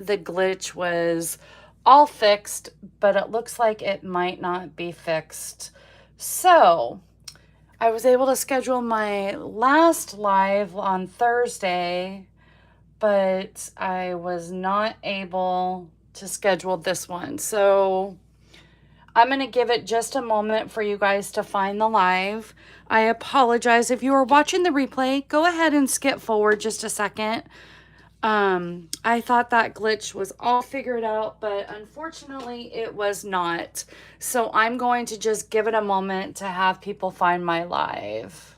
the glitch was all fixed, but it looks like it might not be fixed. So I was able to schedule my last live on Thursday, but I was not able to schedule this one. So I'm going to give it just a moment for you guys to find the live. I apologize. If you are watching the replay, go ahead and skip forward just a second. I thought that glitch was all figured out, but unfortunately it was not. So I'm going to just give it a moment to have people find my live.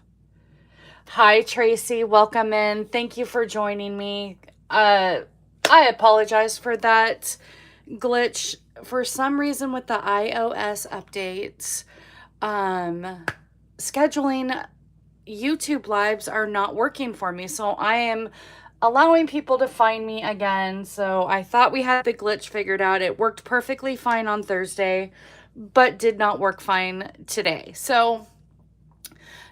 Hi, Tracy. Welcome in. Thank you for joining me. I apologize for that glitch. For some reason with the iOS updates, scheduling YouTube lives are not working for me. So I am allowing people to find me again. So I thought we had the glitch figured out. It worked perfectly fine on Thursday, but did not work fine today. So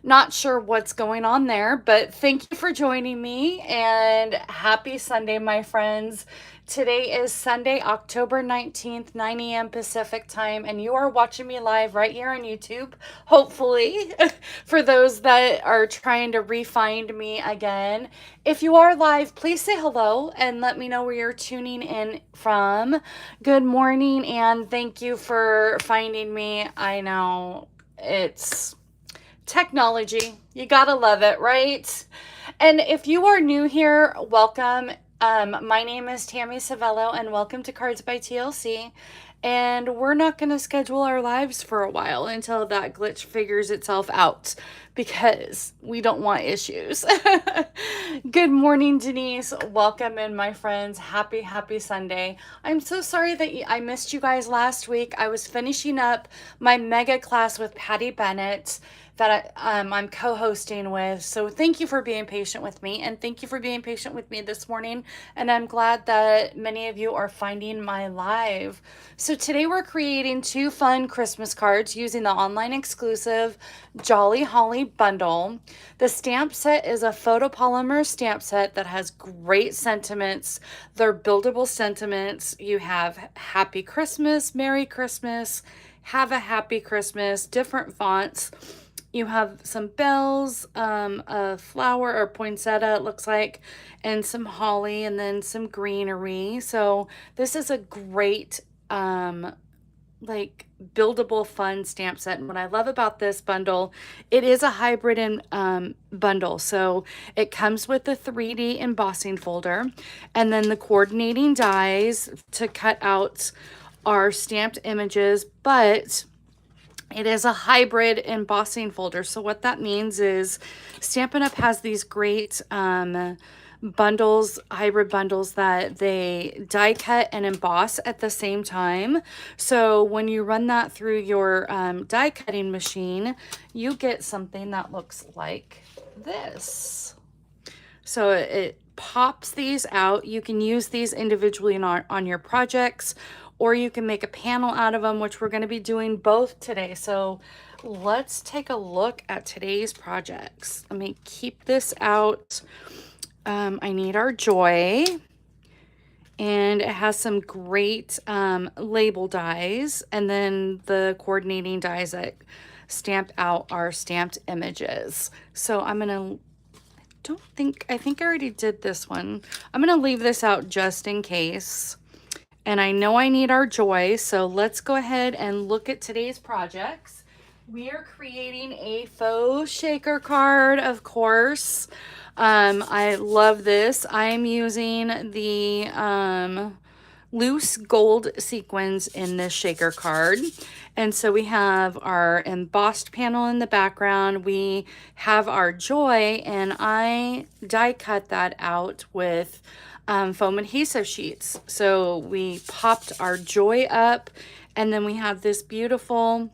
not sure what's going on there, but thank you for joining me and happy Sunday, my friends. Today is Sunday, October 19th, 9 a.m. Pacific time, and you are watching me live right here on YouTube, hopefully, for those that are trying to re-find me again. If you are live, please say hello and let me know where you're tuning in from. Good morning, and thank you for finding me. I know it's technology. You gotta love it, right? And if you are new here, welcome. My name is Tammy Civello, and welcome to Cards by TLC. And we're not going to schedule our lives for a while until that glitch figures itself out, because we don't want issues. Good morning, Denise. Welcome in, my friends. Happy Sunday. I'm so sorry that I missed you guys last week. I was finishing up my mega class with Patty Bennett that I'm co-hosting with. So thank you for being patient with me, and thank you for being patient with me this morning. And I'm glad that many of you are finding my live. So today we're creating 2 fun Christmas cards using the online exclusive Jolly Holly bundle. The stamp set is a photopolymer stamp set that has great sentiments. They're buildable sentiments. You have Happy Christmas, Merry Christmas, Have a Happy Christmas, different fonts. You have some bells, a flower or poinsettia, it looks like, and some holly, and then some greenery. So this is a great, like, buildable fun stamp set. And what I love about this bundle, it is a hybrid bundle. So it comes with a 3D embossing folder, and then the coordinating dies to cut out our stamped images, but it is a hybrid embossing folder. So what that means is Stampin' Up! Has these great bundles, hybrid bundles, that they die cut and emboss at the same time. So when you run that through your die cutting machine, you get something that looks like this. So it pops these out. You can use these individually on your projects, or you can make a panel out of them, which we're going to be doing both today. So let's take a look at today's projects. Let me keep this out. I need our joy, and it has some great label dies, and then the coordinating dies that stamp out our stamped images. So I'm gonna, I think I already did this one. I'm gonna leave this out just in case. And I know I need our joy, so let's go ahead and look at today's projects. We are creating a faux shaker card, of course. I love this. I'm using the loose gold sequins in this shaker card. And so we have our embossed panel in the background. We have our joy, and I die cut that out with foam adhesive sheets. So we popped our joy up, and then we have this beautiful,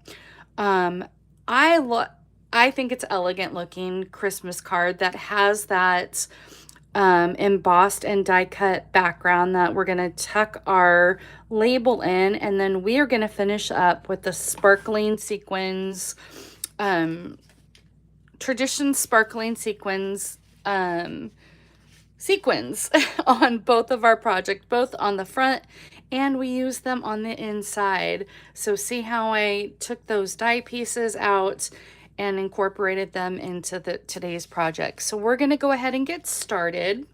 I think it's elegant looking Christmas card that has that embossed and die cut background that we're going to tuck our label in, and then we are going to finish up with the sparkling sequins, tradition sparkling sequins sequins on both of our projects, both on the front, and we use them on the inside. So see how I took those die pieces out and incorporated them into today's project. So we're gonna go ahead and get started.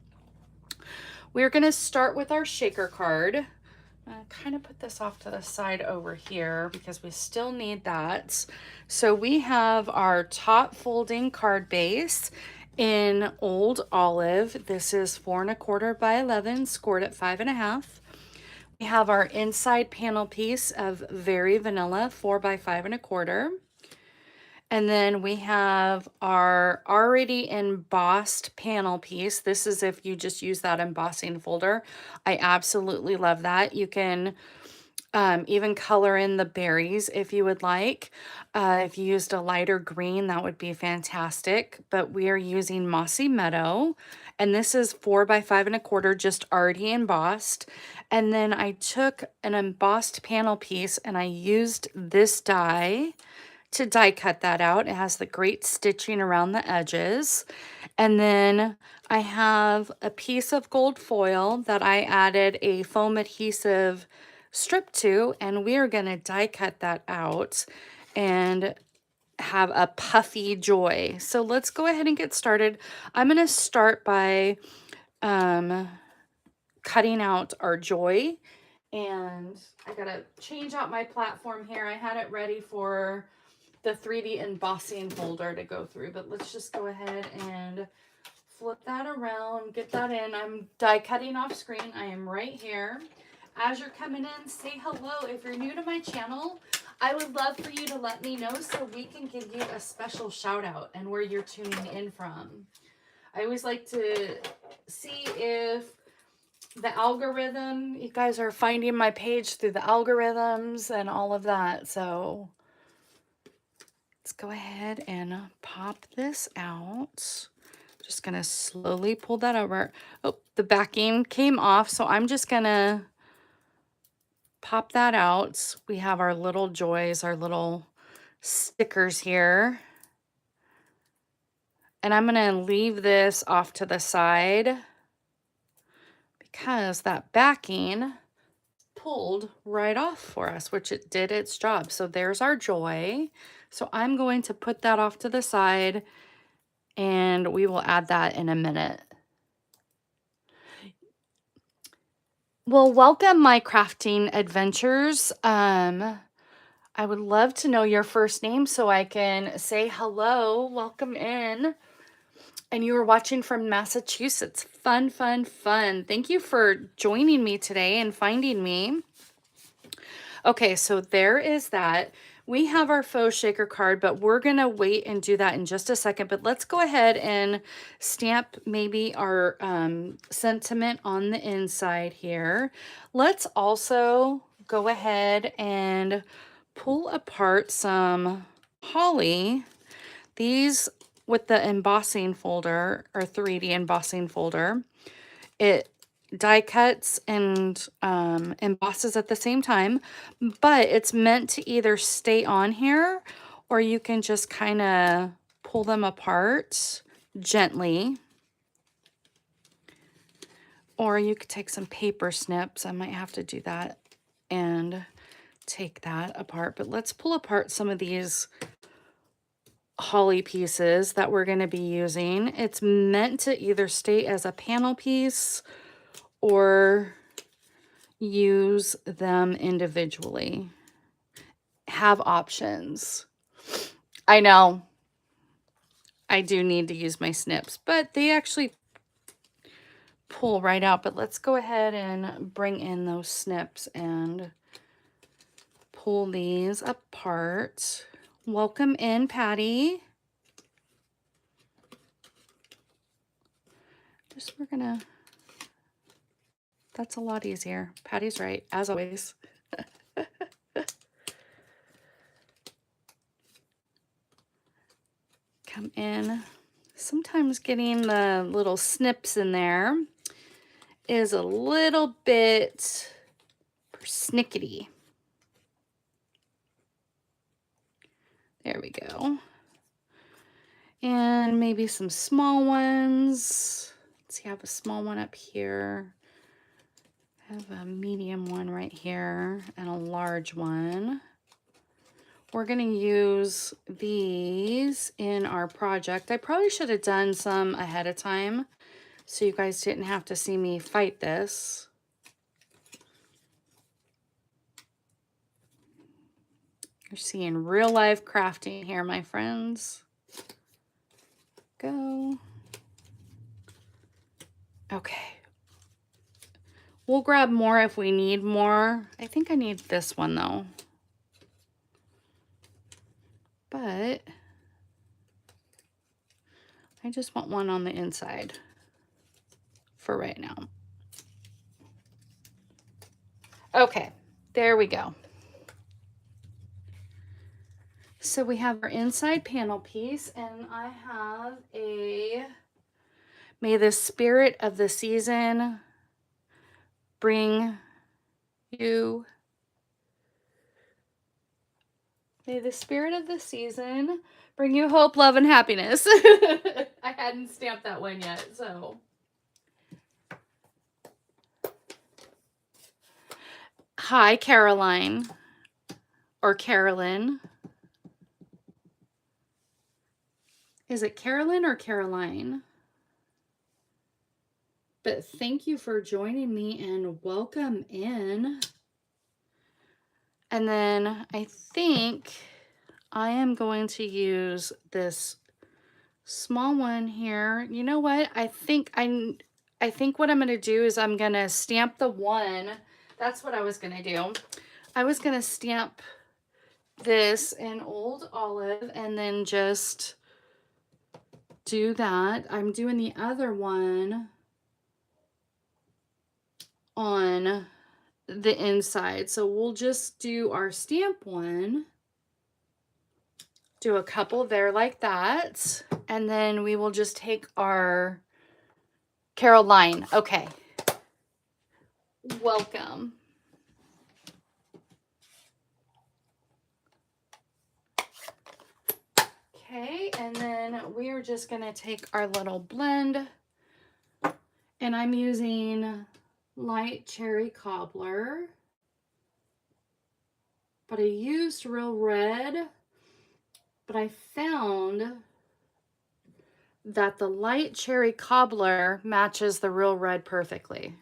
We're gonna start with our shaker card. Kind of put this off to the side over here because we still need that. So we have our top folding card base in Old Olive. This is 4 1/4 by 11, scored at 5 1/2. We have our inside panel piece of Very Vanilla, 4 by 5 1/4. And then we have our already embossed panel piece. This is if you just use that embossing folder. I absolutely love that. You can even color in the berries if you would like. If you used a lighter green, that would be fantastic. But we are using Mossy Meadow. And this is 4 by 5 1/4, just already embossed. And then I took an embossed panel piece and I used this die to die cut that out. It has the great stitching around the edges. And then I have a piece of gold foil that I added a foam adhesive strip to, and we are going to die cut that out and have a puffy joy. So let's go ahead and get started. I'm going to start by cutting out our joy, and I got to change out my platform here. I had it ready for the 3D embossing folder to go through, but let's just go ahead and flip that around, get that in. I'm die cutting off screen. I am right here. As you're coming in, say hello. If you're new to my channel, I would love for you to let me know so we can give you a special shout out and where you're tuning in from. I always like to see if the algorithm, you guys are finding my page through the algorithms and all of that. So let's go ahead and pop this out. Just gonna slowly pull that over. Oh, the backing came off, so I'm just gonna pop that out. We have our little joys, our little stickers here. And I'm gonna leave this off to the side because that backing pulled right off for us, which it did its job. So there's our joy. So I'm going to put that off to the side and we will add that in a minute. Well, welcome my crafting adventures. I would love to know your first name so I can say hello. Welcome in. And you are watching from Massachusetts. Fun, fun, fun. Thank you for joining me today and finding me. Okay, so there is that. We have our faux shaker card, but we're going to wait and do that in just a second. But let's go ahead and stamp maybe our sentiment on the inside here. Let's also go ahead and pull apart some holly. These with the embossing folder or 3D embossing folder, it die cuts and embosses at the same time, but it's meant to either stay on here or you can just kind of pull them apart gently, or you could take some paper snips. I might have to do that and take that apart, but let's pull apart some of these holly pieces that we're going to be using. It's meant to either stay as a panel piece or use them individually. Have options. I know I do need to use my snips, but they actually pull right out. But let's go ahead and bring in those snips and pull these apart. Welcome in, Patty. We're gonna, that's a lot easier. Patty's right, as always. Come in. Sometimes getting the little snips in there is a little bit persnickety. There we go. And maybe some small ones. see, I have a small one up here. I have a medium one right here and a large one. We're going to use these in our project. I probably should have done some ahead of time so you guys didn't have to see me fight this. You're seeing real life crafting here, my friends. Go. Okay. We'll grab more if we need more. I think I need this one though. But I just want one on the inside for right now. Okay, there we go. So we have our inside panel piece, and I have a May the Spirit of the Season bring you. May the Spirit of the Season bring you hope, love, and happiness. I hadn't stamped that one yet, so. Hi, Caroline. Or Carolyn. Is it Carolyn or Caroline? But thank you for joining me and welcome in. And then I think I am going to use this small one here. You know what? I think what I'm going to do is I'm going to stamp the one. That's what I was going to do. I was going to stamp this in Old Olive and then just do that. I'm doing the other one on the inside. So we'll just do our stamp one. Do a couple there like that. And then we will just take our Caroline. Okay. Welcome. Okay, and then we are just going to take our little blend, and I'm using light cherry cobbler, but I used real red, but I found that the light cherry cobbler matches the real red perfectly.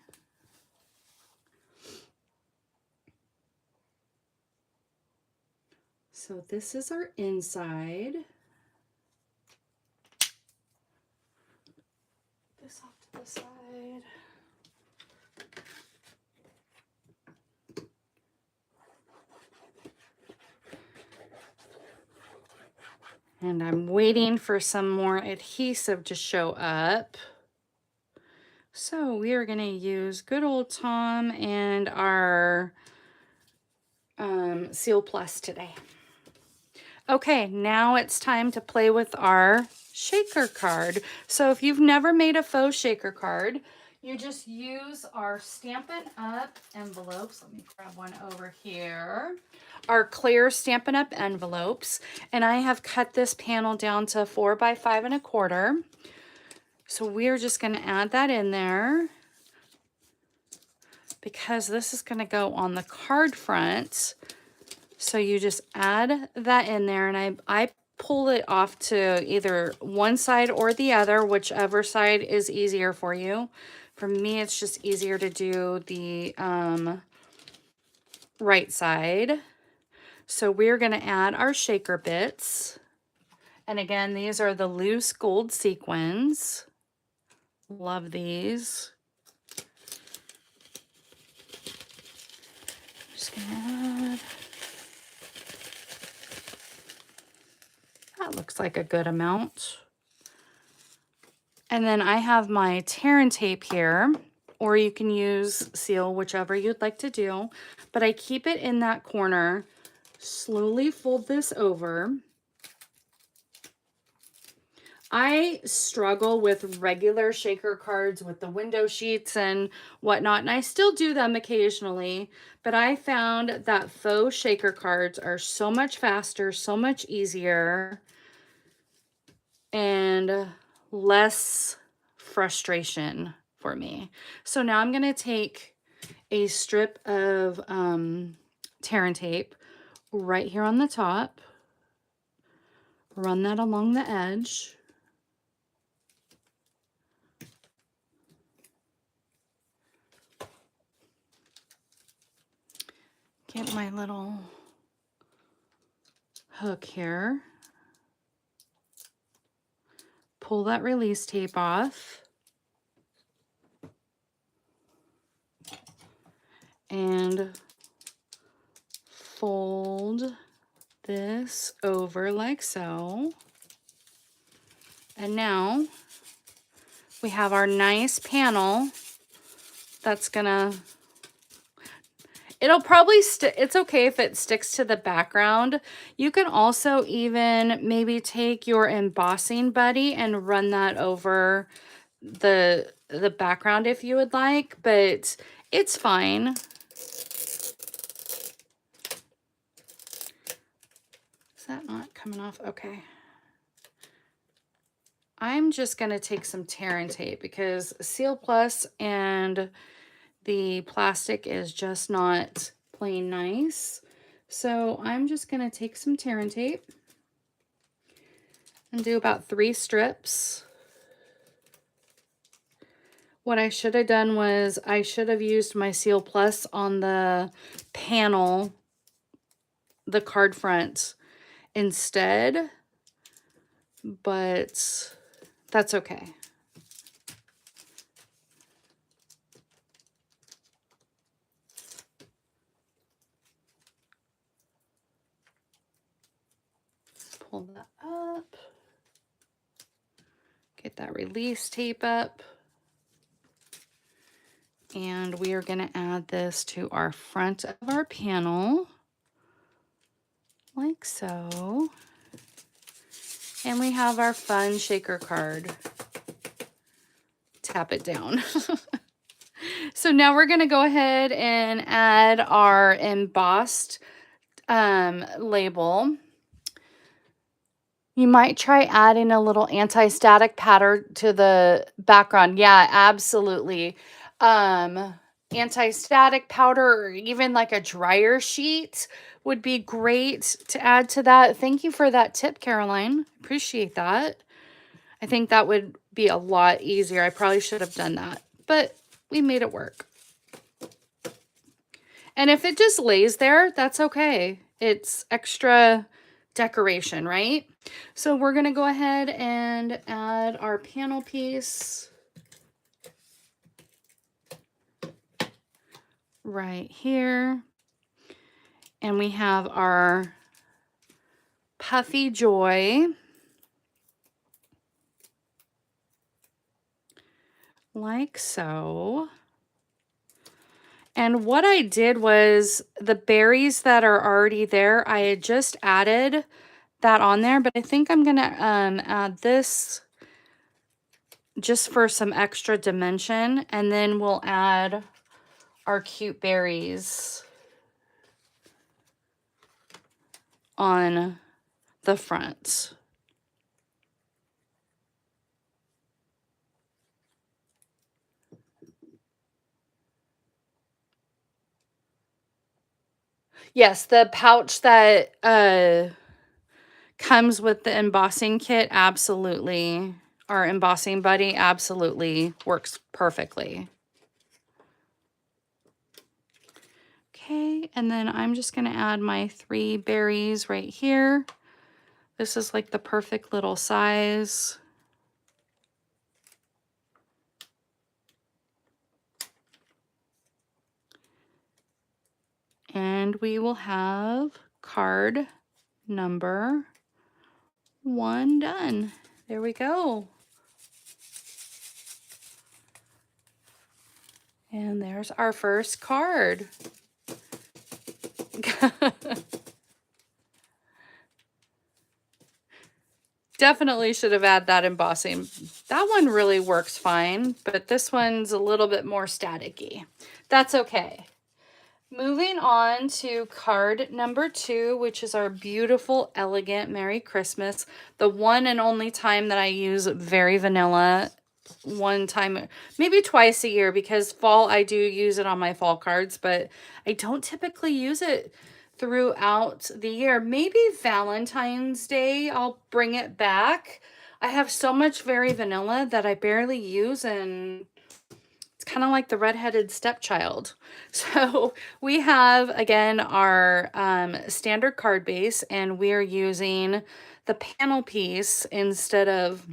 So this is our inside. This off to the side. And I'm waiting for some more adhesive to show up. So we are going to use good old Tom and our Seal Plus today. Okay, now it's time to play with our shaker card. So if you've never made a faux shaker card, you just use our Stampin' Up envelopes. Let me grab one over here. Our clear Stampin' Up envelopes. And I have cut this panel down to 4 by 5 1/4. So we're just going to add that in there because this is going to go on the card front. So you just add that in there, and I pull it off to either one side or the other, whichever side is easier for you. For me, it's just easier to do the right side. So we're going to add our shaker bits. And again, these are the loose gold sequins. Love these. Just going to add. That looks like a good amount. And then I have my tear and tape here, or you can use seal, whichever you'd like to do. But I keep it in that corner, slowly fold this over. I struggle with regular shaker cards with the window sheets and whatnot, and I still do them occasionally, but I found that faux shaker cards are so much faster, so much easier, and less frustration for me. So now I'm going to take a strip of tear and tape right here on the top, run that along the edge. Get my little hook here. Pull that release tape off. And fold this over like so. And now we have our nice panel that's gonna, it'll probably it's okay if it sticks to the background. You can also even maybe take your embossing buddy and run that over the background if you would like, but it's fine. Is that not coming off? Okay. I'm just going to take some tear and tape because Seal Plus and the plastic is just not plain nice. So I'm just going to take some tear and tape and do about 3 strips. What I should have done was I should have used my Seal Plus on the panel, the card front instead, but that's okay. Pull that up. Get that release tape up. And we are going to add this to our front of our panel, like so. And we have our fun shaker card. Tap it down. So now we're going to go ahead and add our embossed label. You might try adding a little anti-static pattern to the background. Yeah, absolutely. Anti-static powder or even like a dryer sheet would be great to add to that. Thank you for that tip, Caroline. Appreciate that. I think that would be a lot easier. I probably should have done that, but we made it work. And if it just lays there, that's okay. It's extra decoration, right? So we're going to go ahead and add our panel piece right here. And we have our Puffy Joy. Like so. And what I did was the berries that are already there, I had just added that on there, but I think I'm going to add this just for some extra dimension, and then we'll add our cute berries on the front. Yes, the pouch that comes with the embossing kit, absolutely. Our embossing buddy absolutely works perfectly. Okay, and then I'm just going to add my 3 berries right here. This is like the perfect little size. And we will have card number 1 done. There we go. And there's our first card. Definitely should have added that embossing. That one really works fine, but this one's a little bit more staticky. That's okay. Moving on to card number 2, which is our beautiful, elegant Merry Christmas. The one and only time that I use very vanilla one time, maybe twice a year, because fall I do use it on my fall cards, but I don't typically use it throughout the year. Maybe Valentine's Day I'll bring it back. I have so much Very Vanilla that I barely use, and it's kind of like the redheaded stepchild. So we have, again, our standard card base, and we're using the panel piece instead of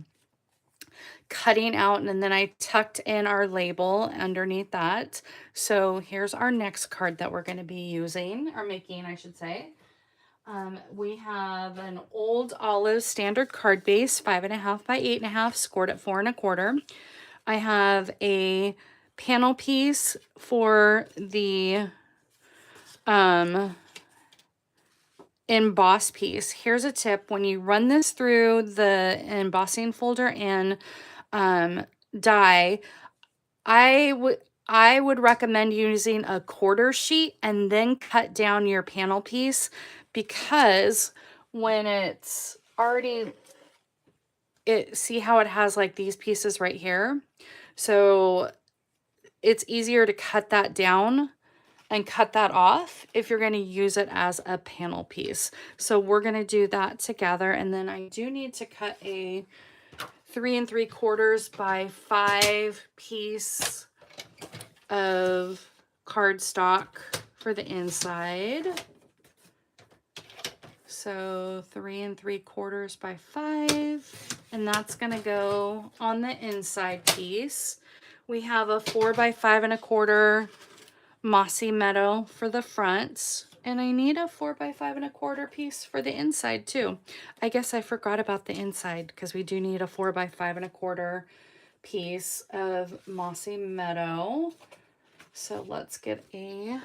cutting out, and then I tucked in our label underneath that. So here's our next card that we're going to be using, or making, I should say. We have an Old Olive standard card base, 5.5 by 8.5, scored at 4 1/4. I have a panel piece for the emboss piece. Here's a tip: when you run this through the embossing folder and die, I would recommend using a quarter sheet and then cut down your panel piece, because when it's already, see how it has like these pieces right here? So it's easier to cut that down and cut that off if you're going to use it as a panel piece. So we're going to do that together. And then I do need to cut a 3 3/4 by 5 piece of cardstock for the inside. So 3 3/4 by 5, and that's going to go on the inside piece. We have a 4 by 5 1/4 Mossy Meadow for the front, and I need a 4 by 5 1/4 piece for the inside too. I guess I forgot about the inside, because we do need a 4 by 5 1/4 piece of Mossy Meadow. So let's get a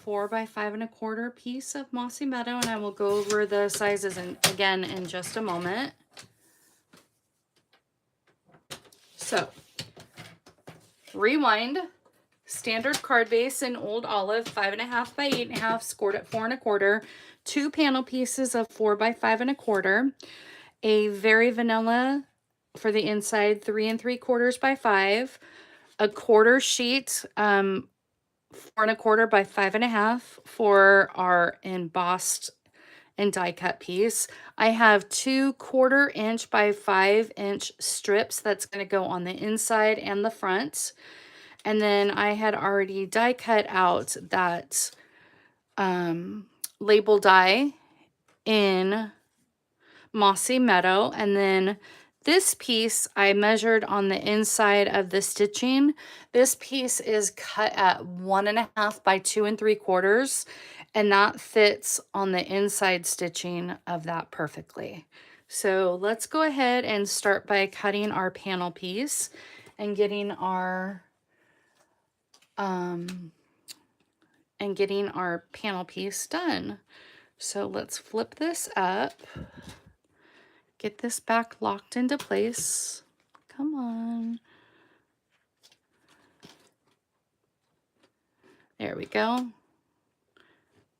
4 by 5 1/4 piece of Mossy Meadow, and I will go over the sizes again in just a moment. So rewind, standard card base in Old Olive, 5.5 by 8.5, scored at 4 1/4, 2 panel pieces of 4 by 5 1/4, a Very Vanilla for the inside, 3 3/4 by 5, a quarter sheet, 4 1/4 by 5.5 for our embossed and die cut piece. I have 2 1/4 by 5 inch strips that's going to go on the inside and the front. And then I had already die cut out that label die in Mossy Meadow. And then this piece I measured on the inside of the stitching. This piece is cut at 1.5 by 2 3/4, and that fits on the inside stitching of that perfectly. So let's go ahead and start by cutting our panel piece and getting our panel piece done. So let's flip this up, get this back locked into place. Come on. There we go.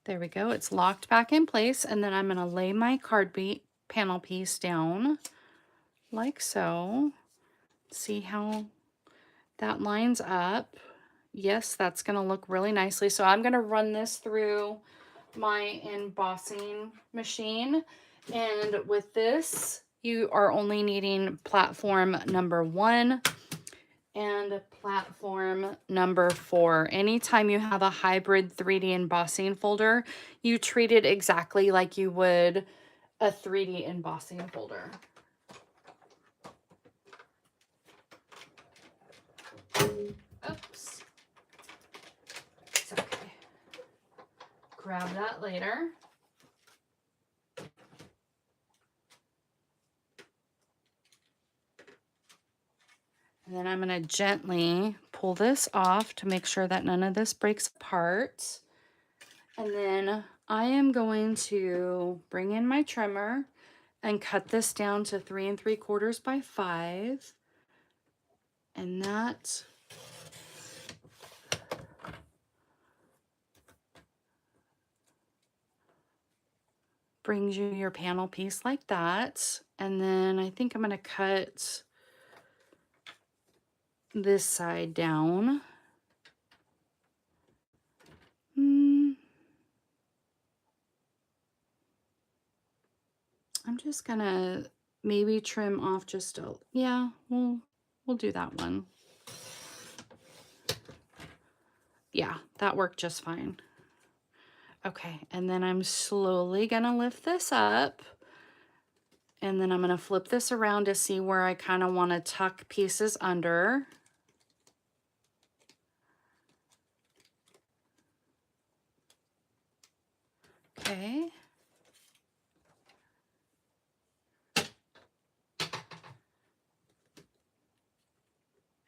There we go. It's locked back in place. And then I'm going to lay my panel piece down like so. See how that lines up. Yes, that's going to look really nicely. So I'm going to run this through my embossing machine. And with this, you are only needing platform number 1 and platform number 4. Anytime you have a hybrid 3D embossing folder, you treat it exactly like you would a 3D embossing folder. Oops. It's okay. Grab that later. And then I'm going to gently pull this off to make sure that none of this breaks apart. And then I am going to bring in my trimmer and cut this down to 3 3/4 by 5. And that brings you your panel piece like that. And then I think I'm going to cut this side down. I'm just going to maybe trim off just a, yeah, we'll do that one. Yeah, that worked just fine. Okay, and then I'm slowly gonna lift this up, and then I'm gonna flip this around to see where I kind of want to tuck pieces under. Okay.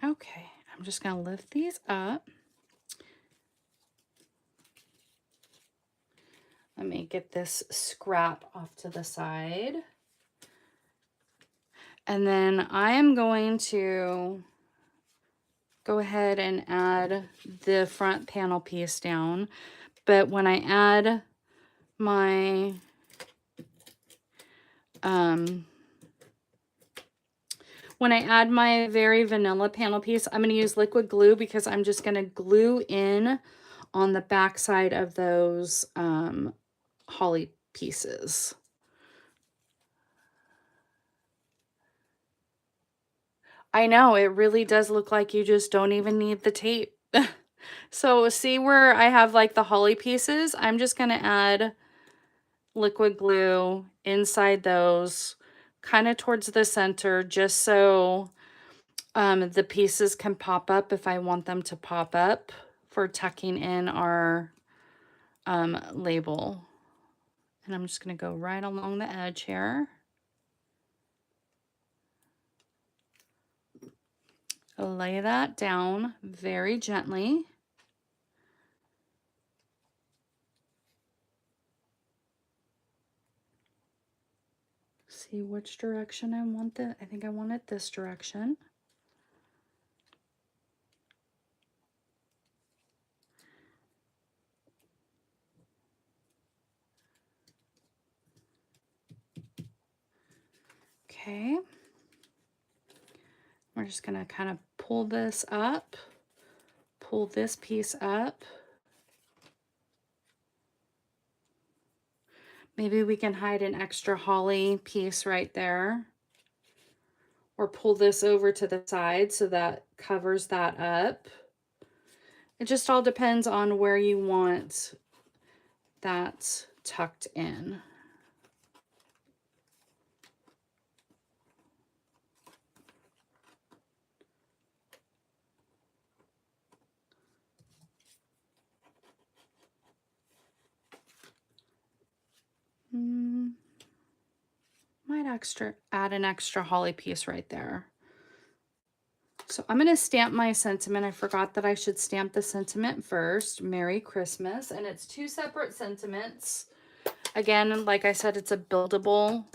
Okay, I'm just gonna lift these up. Let me get this scrap off to the side. And then I am going to go ahead and add the front panel piece down. But when I add my very vanilla panel piece, I'm going to use liquid glue because I'm just going to glue in on the back side of those holly pieces. I know, it really does look like you just don't even need the tape. So see where I have like the holly pieces? I'm just going to add liquid glue inside those, kind of towards the center, just so the pieces can pop up if I want them to pop up for tucking in our label. And I'm just going to go right along the edge here. Lay that down very gently. See which direction I want it. I think I want it this direction. Okay. We're just going to kind of pull this up, pull this piece up. Maybe we can hide an extra holly piece right there, or pull this over to the side so that covers that up. It just all depends on where you want that tucked in. Might add an extra holly piece right there. So I'm going to stamp my sentiment. I forgot that I should stamp the sentiment first. Merry Christmas. And it's 2 separate sentiments. Again, like I said, it's a buildable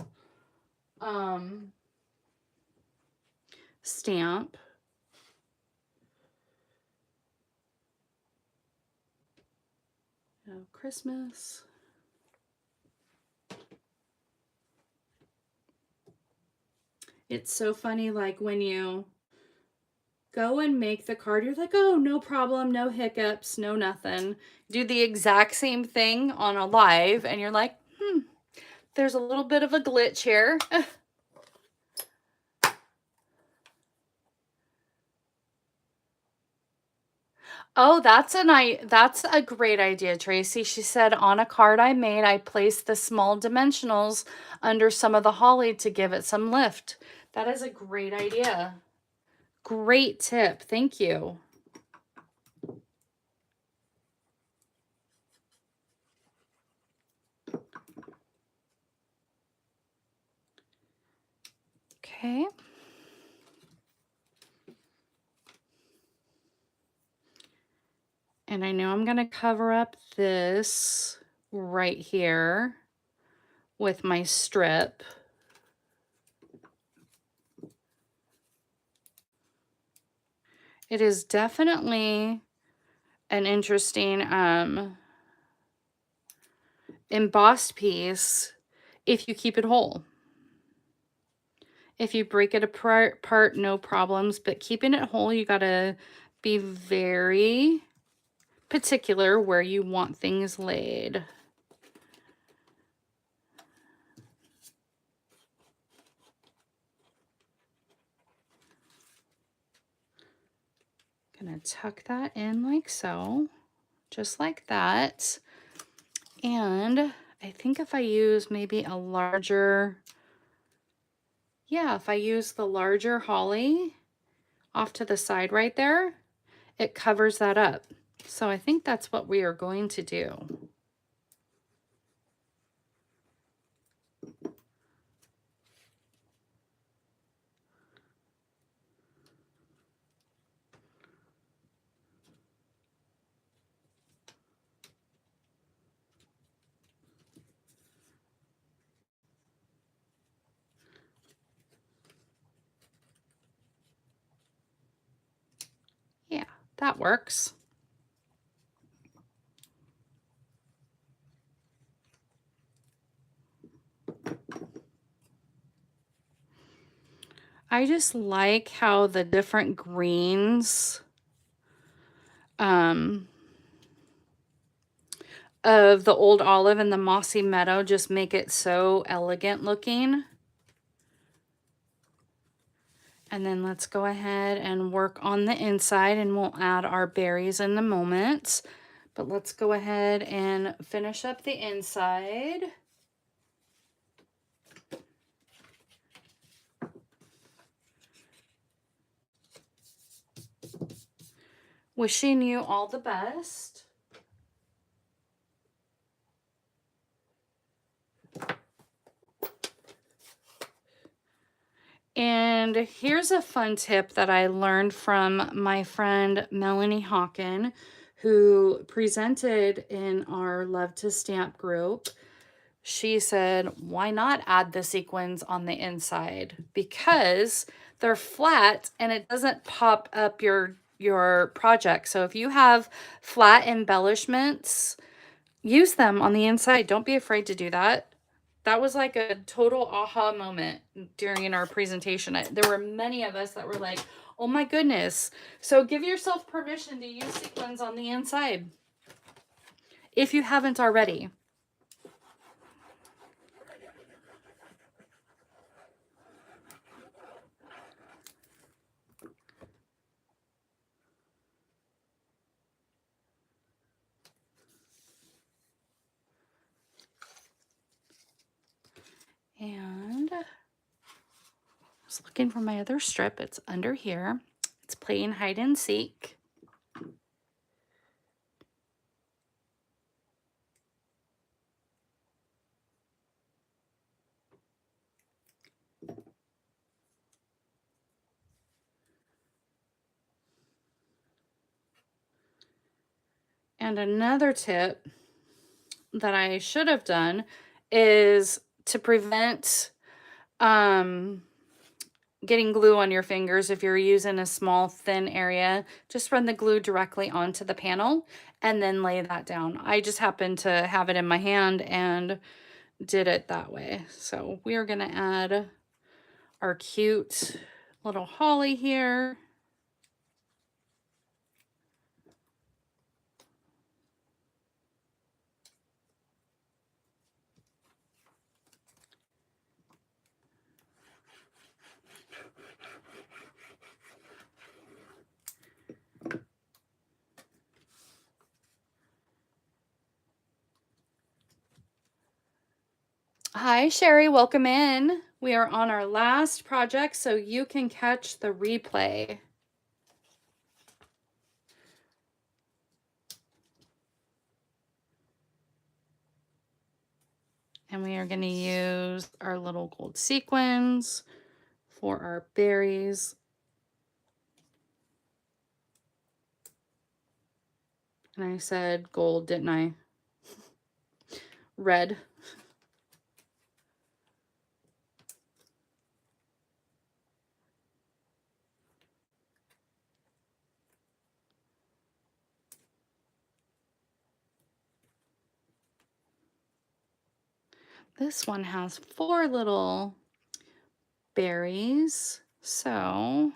stamp. Christmas. It's so funny, like when you go and make the card, you're like, oh, no problem, no hiccups, no nothing. Do the exact same thing on a live, and you're like, there's a little bit of a glitch here. Oh, that's a great idea, Tracy. She said on a card I made, I placed the small dimensionals under some of the holly to give it some lift. That is a great idea. Great tip. Thank you. Okay. And I know I'm going to cover up this right here with my strip. It is definitely an interesting embossed piece. if you keep it whole. If you break it apart, no problems, but keeping it whole, you gotta be very particular where you want things laid. Gonna tuck that in like so, just like that. And I think if I use maybe a larger, yeah, if I use the larger holly off to the side right there, it covers that up. So I think that's what we are going to do. Yeah, that works. I just like how the different greens of the old olive and the mossy meadow just make it so elegant looking. And then let's go ahead and work on the inside, and we'll add our berries in a moment. But let's go ahead and finish up the inside. Wishing you all the best. And here's a fun tip that I learned from my friend Melanie Hawken, who presented in our Love to Stamp group. She said, why not add the sequins on the inside? Because they're flat and it doesn't pop up your project. So if you have flat embellishments, use them on the inside. Don't be afraid to do that. That was like a total aha moment during our presentation. There were many of us that were like, oh my goodness. So give yourself permission to use sequins on the inside if you haven't already. And I was looking for my other strip. It's under here. It's playing hide and seek. And another tip that I should have done is to prevent getting glue on your fingers. If you're using a small thin area, just run the glue directly onto the panel and then lay that down. I just happened to have it in my hand and did it that way. So we are going to add our cute little holly here. Hi, Sherry. Welcome in. We are on our last project, so you can catch the replay. And we are going to use our little gold sequins for our berries. And I said gold, didn't I? Red. This one has 4 little berries, so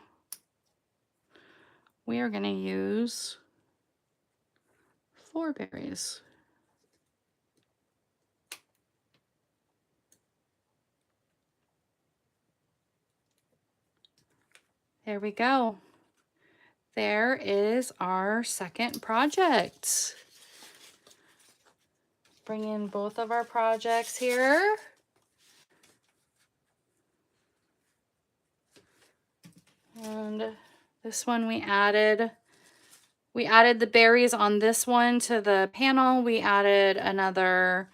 we are going to use 4 berries. There we go. There is our second project. Bring in both of our projects here. And this one we added the berries on this one to the panel. We added another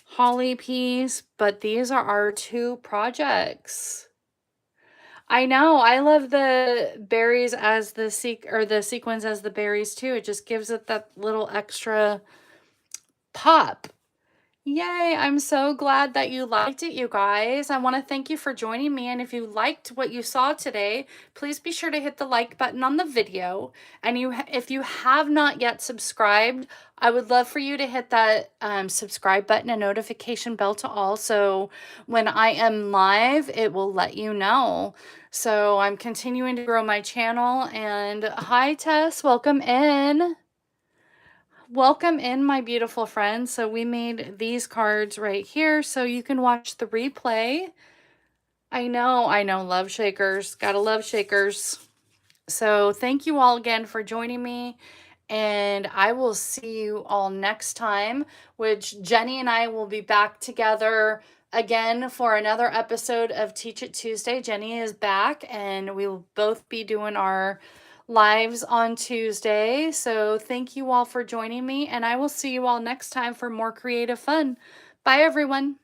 holly piece, but these are our 2 projects. I know, I love the berries as the sequins as the berries too. It just gives it that little extra pop. Yay, I'm so glad that you liked it, you guys. I want to thank you for joining me, and if you liked what you saw today, please be sure to hit the like button on the video. And if you have not yet subscribed, I would love for you to hit that subscribe button and notification bell to all, so when I am live, it will let you know. So I'm continuing to grow my channel, and hi Tess, welcome in. Welcome in, my beautiful friends. So we made these cards right here so you can watch the replay. I know, love shakers. Gotta love shakers. So thank you all again for joining me, and I will see you all next time, which Jenny and I will be back together again for another episode of Teach It Tuesday. Jenny is back, and we will both be doing our lives on Tuesday. So thank you all for joining me, and I will see you all next time for more creative fun. Bye, everyone.